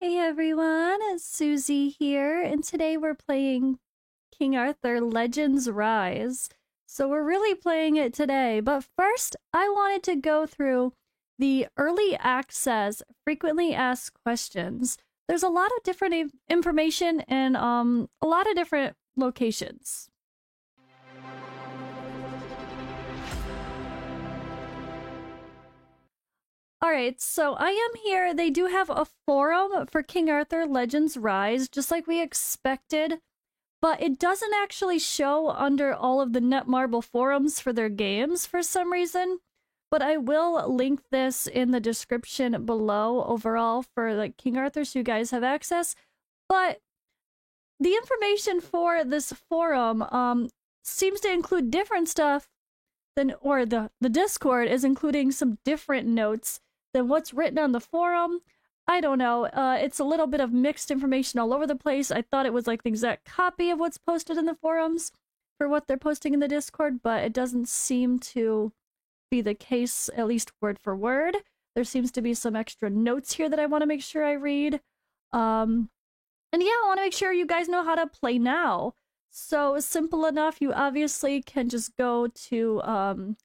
Hey everyone, it's Susie here, and today we're playing King Arthur Legends Rise. So we're really playing it today, but first I wanted to go through the early access frequently asked questions. There's a lot of different information and a lot of different locations. All right, so I am here. They do have a forum for King Arthur Legends Rise, just like we expected, but it doesn't actually show under all of the Netmarble forums for their games for some reason. But I will link this in the description below overall for like King Arthur so you guys have access. But the information for this forum seems to include different stuff than, or the Discord is including some different notes than what's written on the forum. I don't know. It's a little bit of mixed information all over the place. I thought it was like the exact copy of what's posted in the forums for what they're posting in the Discord, but it doesn't seem to be the case, at least word for word. There seems to be some extra notes here that I want to make sure I read. And yeah, I want to make sure you guys know how to play now. So simple enough. You obviously can just go to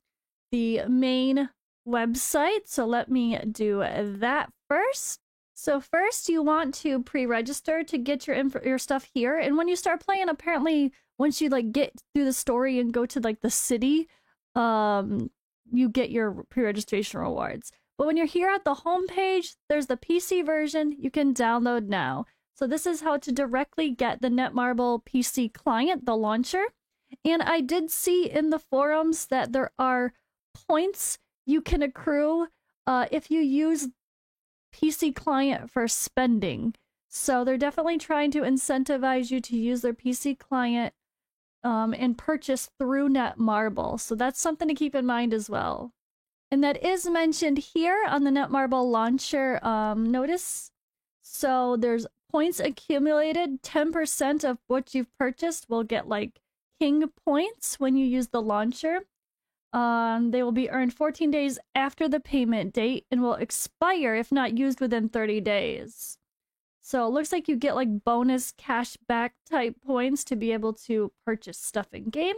the main website. So let me do that first. So first you want to pre-register to get your stuff here. And when you start playing, apparently once you like get through the story and go to like the city, you get your pre-registration rewards. But when you're here at the homepage, there's the PC version you can download now. So this is how to directly get the Netmarble PC client, the launcher. And I did see in the forums that there are points you can accrue if you use PC client for spending. So they're definitely trying to incentivize you to use their PC client and purchase through Netmarble. So that's something to keep in mind as well. And that is mentioned here on the Netmarble launcher notice. So there's points accumulated. 10% of what you've purchased will get like king points when you use the launcher. They will be earned 14 days after the payment date and will expire if not used within 30 days. So it looks like you get like bonus cashback type points to be able to purchase stuff in game.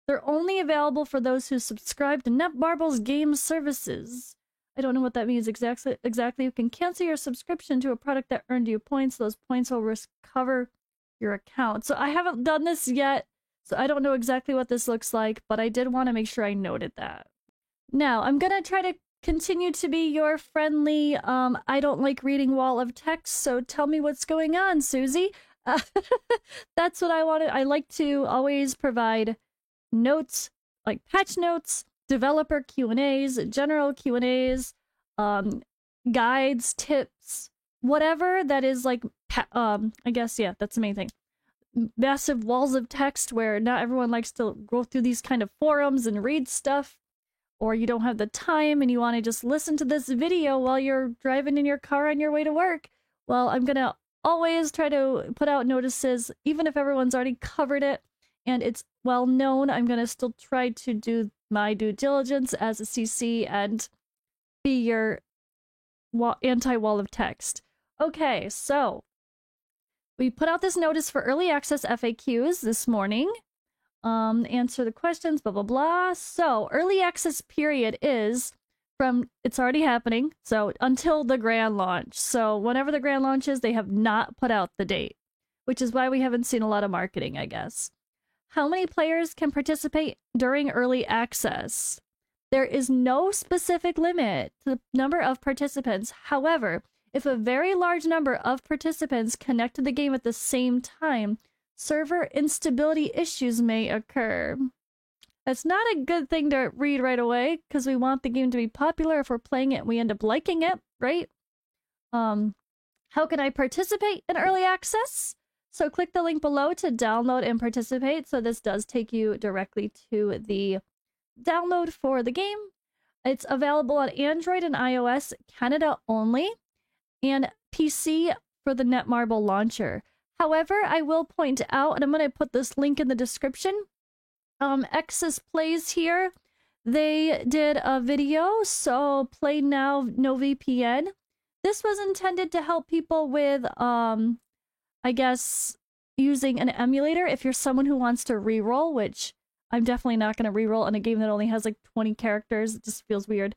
They're only available for those who subscribe to Netmarble's game services. I don't know what that means exactly. You can cancel your subscription to a product that earned you points. Those points will recover your account. So I haven't done this yet, so I don't know exactly what this looks like, but I did want to make sure I noted that. Now, I'm going to try to continue to be your friendly, I don't like reading wall of text, so tell me what's going on, Susie. That's what I wanted. I like to always provide notes, like patch notes, developer Q&As, general Q&As, guides, tips, whatever that is like, I guess, yeah, that's the main thing. Massive walls of text where not everyone likes to go through these kind of forums and read stuff, or you don't have the time and you want to just listen to this video while you're driving in your car on your way to work. Well, I'm gonna always try to put out notices, even if everyone's already covered it and it's well known. I'm gonna still try to do my due diligence as a CC and be your anti-wall of text. Okay, so we put out this notice for early access FAQs this morning. Answer the questions, blah, blah, blah. So early access period is from, it's already happening, so until the grand launch. So whenever the grand launch is, they have not put out the date, which is why we haven't seen a lot of marketing, I guess. How many players can participate during early access? There is no specific limit to the number of participants. However, if a very large number of participants connect to the game at the same time, server instability issues may occur. That's not a good thing to read right away, because we want the game to be popular. If we're playing it and we end up liking it, right? How can I participate in early access? So click the link below to download and participate. So this does take you directly to the download for the game. It's available on Android and iOS, Canada only, and PC for the Netmarble launcher. However, I will point out, and I'm going to put this link in the description, Exus Plays here, they did a video, so Play Now No VPN. This was intended to help people with, I guess, using an emulator if you're someone who wants to reroll, which I'm definitely not going to reroll in a game that only has like 20 characters. It just feels weird.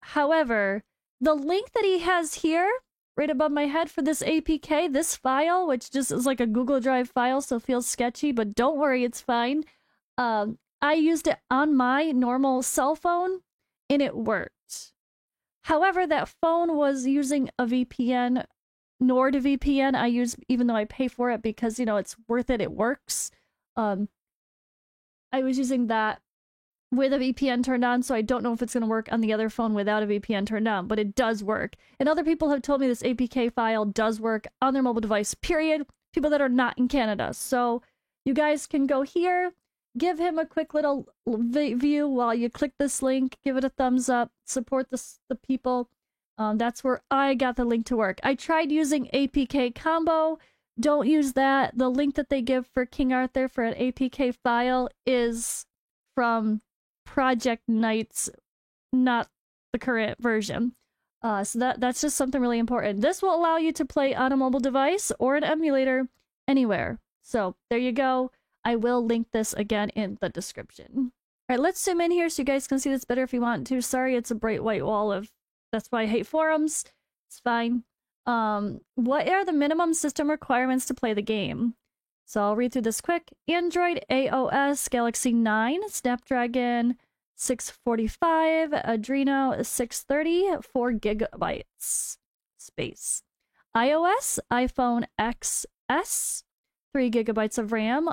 However, the link that he has here, right above my head for this APK, this file, which just is like a Google Drive file, so feels sketchy, but don't worry, it's fine. I used it on my normal cell phone, and it worked. However, that phone was using a VPN, NordVPN. I use, even though I pay for it because, you know, it's worth it, it works. I was using that with a VPN turned on, so I don't know if it's going to work on the other phone without a VPN turned on, but it does work. And other people have told me this APK file does work on their mobile device, period. People that are not in Canada. So you guys can go here, give him a quick little view while you click this link, give it a thumbs up, support the people. That's where I got the link to work. I tried using APK Combo. Don't use that. The link that they give for King Arthur for an APK file is from Project Knights, not the current version. So that's just something really important. This will allow you to play on a mobile device or an emulator anywhere. So there you go. I will link this again in the description. All right, let's zoom in here so you guys can see this better if you want to. Sorry, it's a bright white wall of... That's why I hate forums. It's fine. What are the minimum system requirements to play the game? So I'll read through this quick. Android AOS Galaxy 9, Snapdragon 645, Adreno 630, 4 gigabytes space. iOS, iPhone XS, 3 gigabytes of RAM,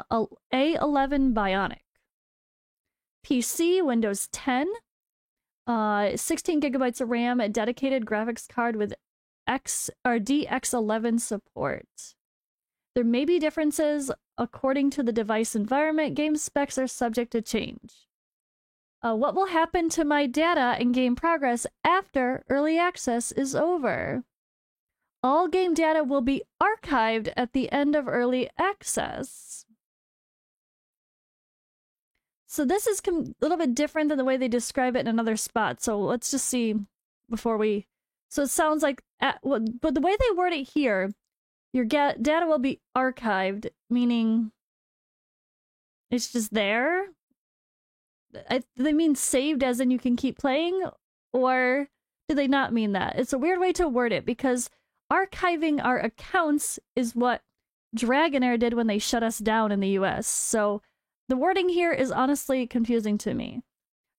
A11 Bionic. PC, Windows 10, 16 gigabytes of RAM, a dedicated graphics card with DX11 support. There may be differences according to the device environment. Game specs are subject to change. What will happen to my data and game progress after early access is over? All game data will be archived at the end of early access. So this is a little bit different than the way they describe it in another spot. So let's just see before we... So it sounds like... but the way they word it here, your data will be archived, meaning it's just there. They mean saved as in you can keep playing? Or do they not mean that? It's a weird way to word it because archiving our accounts is what Dragonair did when they shut us down in the US. So the wording here is honestly confusing to me.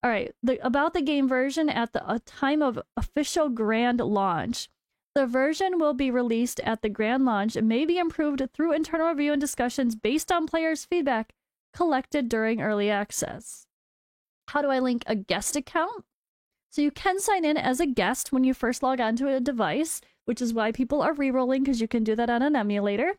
All right, about the game version at the time of official grand launch. The version will be released at the grand launch and may be improved through internal review and discussions based on players' feedback collected during early access. How do I link a guest account? So you can sign in as a guest when you first log onto a device, which is why people are rerolling because you can do that on an emulator.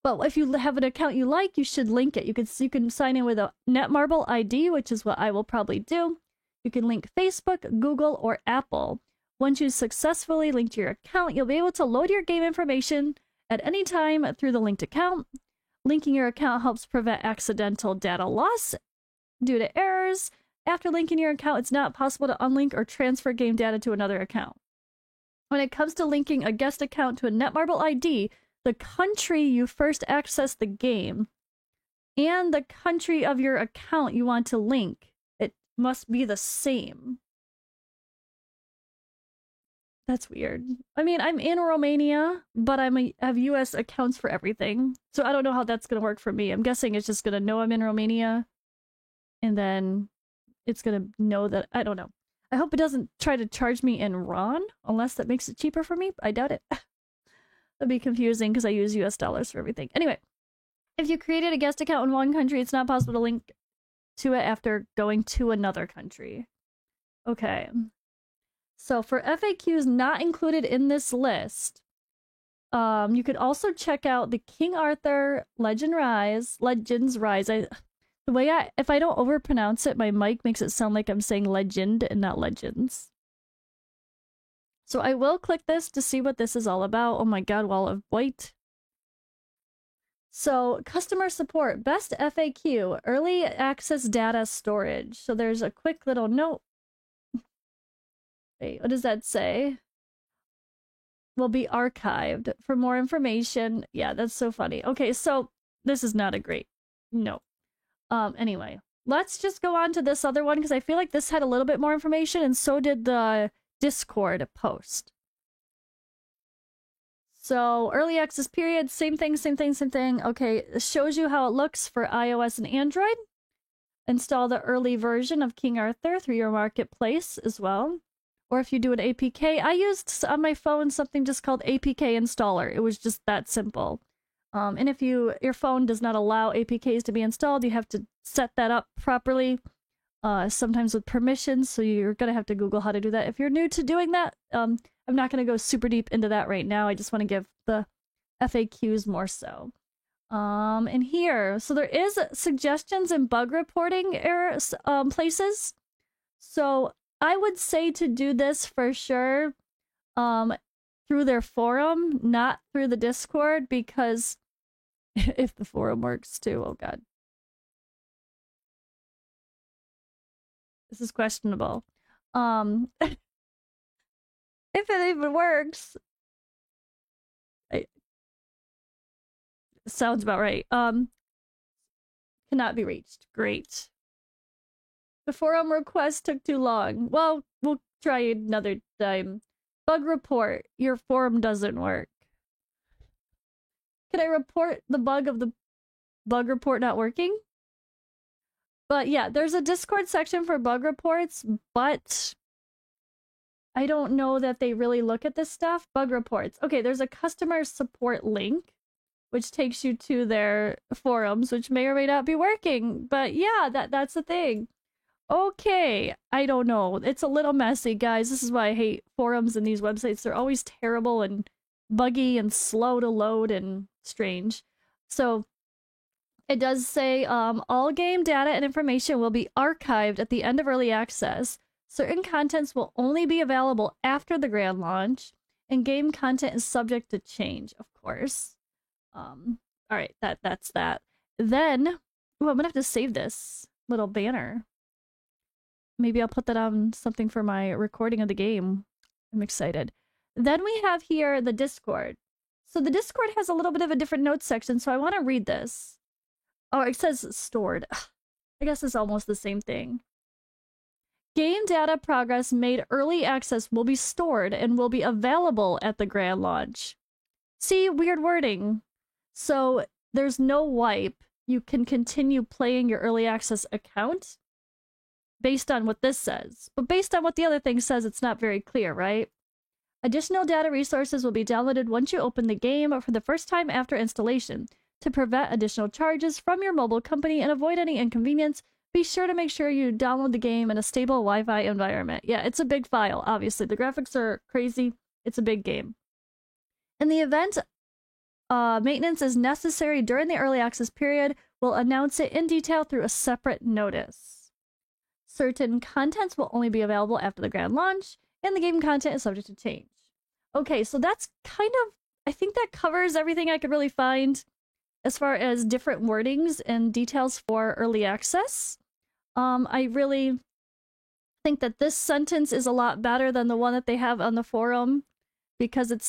But if you have an account you like, you should link it. You can sign in with a Netmarble ID, which is what I will probably do. You can link Facebook, Google, or Apple. Once you successfully linked your account, you'll be able to load your game information at any time through the linked account. Linking your account helps prevent accidental data loss due to errors. After linking your account, it's not possible to unlink or transfer game data to another account. When it comes to linking a guest account to a Netmarble ID, the country you first accessed the game and the country of your account you want to link, it must be the same. That's weird. I mean, I'm in Romania, but I have US accounts for everything. So I don't know how that's going to work for me. I'm guessing it's just going to know I'm in Romania. And then it's going to know that... I don't know. I hope it doesn't try to charge me in RON, unless that makes it cheaper for me. I doubt it. That'd be confusing because I use US dollars for everything. Anyway, if you created a guest account in one country, it's not possible to link to it after going to another country. Okay. So for FAQs not included in this list, you could also check out the King Arthur Legends Rise. If I don't overpronounce it, my mic makes it sound like I'm saying legend and not legends. So I will click this to see what this is all about. Oh my god, wall of white. So customer support, best FAQ, early access data storage. So there's a quick little note. Wait, what does that say? will be archived for more information. Yeah, that's so funny. Okay, so this is not a great. No. Anyway, let's just go on to this other one because I feel like this had a little bit more information, and so did the Discord post. So, early access period, same thing, same thing, same thing. Okay, it shows you how it looks for iOS and Android. Install the early version of King Arthur through your marketplace as well. Or if you do an APK, I used on my phone something just called APK installer. It was just that simple. And if your phone does not allow APKs to be installed, you have to set that up properly, sometimes with permissions, so you're going to have to Google how to do that. If you're new to doing that, I'm not going to go super deep into that right now. I just want to give the FAQs more so. And here, so there is suggestions and bug reporting errors, places. So I would say to do this for sure, through their forum, not through the Discord, because if the forum works too, oh god. This is questionable. If it even works. Sounds about right. Cannot be reached. Great. The forum request took too long. Well, we'll try another time. Bug report. Your forum doesn't work. Can I report the bug of the bug report not working? But yeah, there's a Discord section for bug reports, but I don't know that they really look at this stuff. Bug reports. Okay, there's a customer support link, which takes you to their forums, which may or may not be working. But yeah, that's the thing. Okay, I don't know. It's a little messy, guys. This is why I hate forums and these websites. They're always terrible and buggy and slow to load and strange. So it does say all game data and information will be archived at the end of early access. Certain contents will only be available after the grand launch, and game content is subject to change, of course. All right, that's that. Then, ooh, I'm gonna have to save this little banner. Maybe I'll put that on something for my recording of the game. I'm excited. Then we have here the Discord. So the Discord has a little bit of a different notes section, so I want to read this. Oh, it says stored. I guess it's almost the same thing. Game data progress made early access will be stored and will be available at the grand launch. See, weird wording. So there's no wipe. You can continue playing your early access account based on what this says. But based on what the other thing says, it's not very clear, right? Additional data resources will be downloaded once you open the game for the first time after installation. To prevent additional charges from your mobile company and avoid any inconvenience, be sure to make sure you download the game in a stable Wi-Fi environment. Yeah, it's a big file, obviously. The graphics are crazy. It's a big game. In the event maintenance is necessary during the early access period, we'll announce it in detail through a separate notice. Certain contents will only be available after the grand launch, and the game content is subject to change. Okay, so that's kind of, I think that covers everything I could really find as far as different wordings and details for early access. I really think that this sentence is a lot better than the one that they have on the forum, because it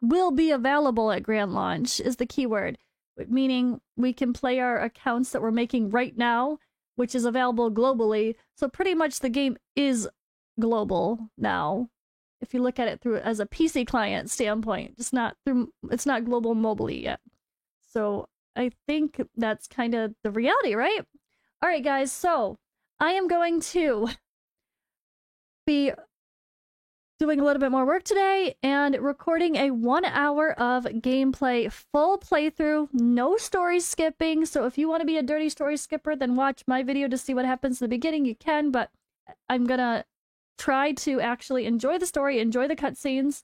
will be available at grand launch is the keyword, meaning we can play our accounts that we're making right now, which is available globally. So pretty much the game is global now, if you look at it through as a PC client standpoint. It's not global mobily yet. So I think that's kind of the reality, right? All right, guys, so I am going to be doing a little bit more work today and recording a 1 hour of gameplay, full playthrough, no story skipping. So if you want to be a dirty story skipper, then watch my video to see what happens in the beginning. You can, but I'm gonna try to actually enjoy the story, enjoy the cutscenes,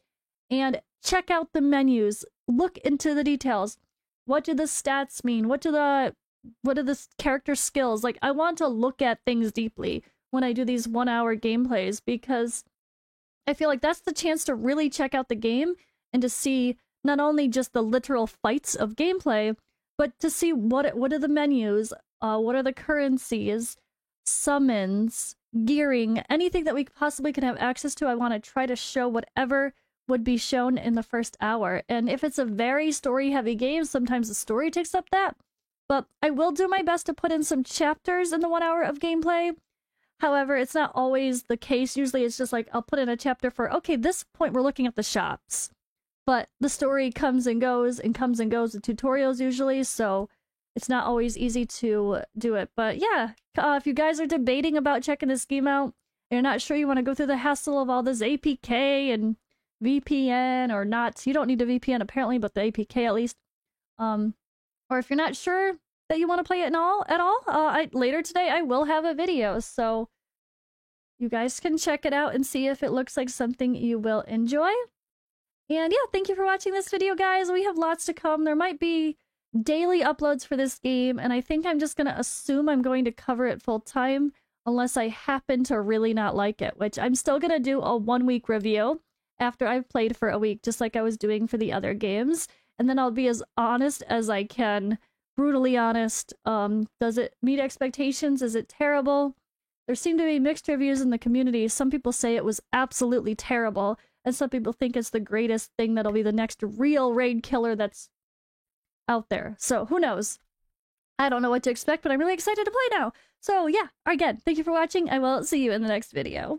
and check out the menus. Look into the details. What do the stats mean? What are the character skills? Like, I want to look at things deeply when I do these 1 hour gameplays, because I feel like that's the chance to really check out the game and to see not only just the literal fights of gameplay, but to see what are the menus, what are the currencies, summons, gearing, anything that we possibly can have access to. I want to try to show whatever would be shown in the first hour. And if it's a very story-heavy game, sometimes the story takes up that. But I will do my best to put in some chapters in the 1 hour of gameplay. However, it's not always the case. Usually it's just like, I'll put in a chapter for, okay, this point we're looking at the shops. But the story comes and goes with tutorials usually, so it's not always easy to do it. But yeah, if you guys are debating about checking this game out, and you're not sure you want to go through the hassle of all this APK and VPN or not, you don't need a VPN apparently, but the APK at least. Or if you're not sure that you want to play it at all, later today I will have a video, so you guys can check it out and see if it looks like something you will enjoy. And yeah, thank you for watching this video, guys. We have lots to come. There might be daily uploads for this game, and I think I'm just going to assume I'm going to cover it full time unless I happen to really not like it, which I'm still going to do a 1-week review after I've played for a week, just like I was doing for the other games. And then I'll be as honest as I can, brutally honest. Does it meet expectations? Is it terrible? There seem to be mixed reviews in the community. Some people say it was absolutely terrible, and some people think it's the greatest thing that'll be the next real raid killer that's out there. So who knows? I don't know what to expect, but I'm really excited to play now. So yeah, again, thank you for watching. I will see you in the next video.